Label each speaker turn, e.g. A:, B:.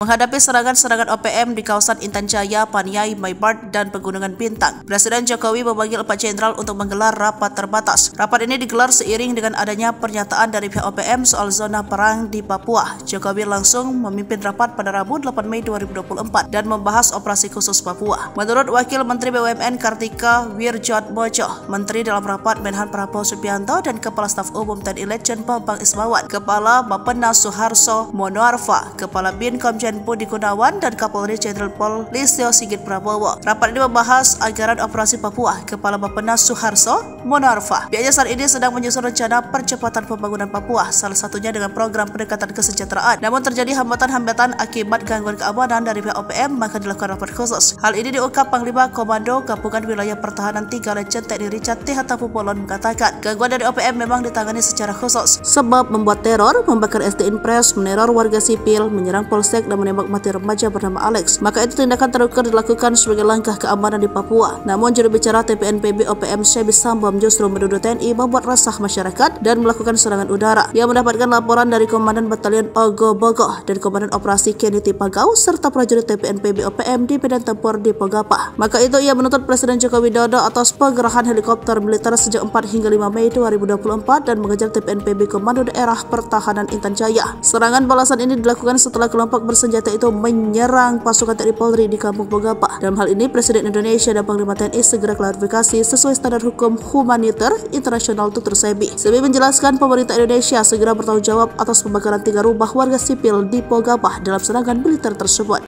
A: Menghadapi serangan-serangan OPM di kawasan Intan Jaya, Paniai, Maibart, dan Pegunungan Bintang, Presiden Jokowi memanggil 4 jenderal untuk menggelar rapat terbatas. Rapat ini digelar seiring dengan adanya pernyataan dari pihak OPM soal zona perang di Papua. Jokowi langsung memimpin rapat pada Rabu 8 Mei 2024 dan membahas operasi khusus Papua. Menurut Wakil Menteri BUMN Kartika Wirjoatmojo, Menteri dalam rapat Menhan Prabowo Subianto dan Kepala Staf Umum TNI Letjen Bambang Ismawan, Kepala Bappenas Suharso Monoarfa, Kepala Bin Komjen Budi Gunawan, dan Kapolri Jenderal Pol Listio Sigit Prabowo. Rapat ini membahas anggaran operasi Papua. Kepala Bappenas Suharso Monoarfa, pihaknya saat ini sedang menyusun rencana percepatan pembangunan Papua, salah satunya dengan program pendekatan kesejahteraan. Namun terjadi hambatan-hambatan akibat gangguan keamanan dari pihak OPM, maka dilakukan rapat khusus. Hal ini diungkap Panglima Komando Gabungan Wilayah Pertahanan 3 Letjen TNI Richard T. Hantapupolon mengatakan, gangguan dari OPM memang ditangani secara khusus, sebab membuat teror, membakar SD Impres, meneror warga sipil, menyerang polsek, dan menembak mati remaja bernama Alex. Maka itu tindakan terukur dilakukan sebagai langkah keamanan di Papua. Namun juru bicara TPNPB OPM Syebis Sambam justru menuduh TNI membuat resah masyarakat dan melakukan serangan udara. Ia mendapatkan laporan dari Komandan Batalion Ogoh-Bogoh dan Komandan Operasi Keniti Pagau serta prajurit TPNPB OPM di medan tempur di Pogapah. Maka itu ia menuntut Presiden Joko Widodo atas penggerahan helikopter militer sejak 4 hingga 5 Mei 2024 dan mengejar TPNPB Komando Daerah Pertahanan Intan Jaya. Serangan balasan ini dilakukan setelah kelompok bersenjata itu menyerang pasukan TNI Polri di Kampung Pogapah. Dalam hal ini, Presiden Indonesia dan Panglima TNI segera klarifikasi sesuai standar hukum humaniter internasional tutur Sebi. Sebi menjelaskan pemerintah Indonesia segera bertanggung jawab atas pembakaran 3 rumah warga sipil di Pogapah dalam serangan militer tersebut.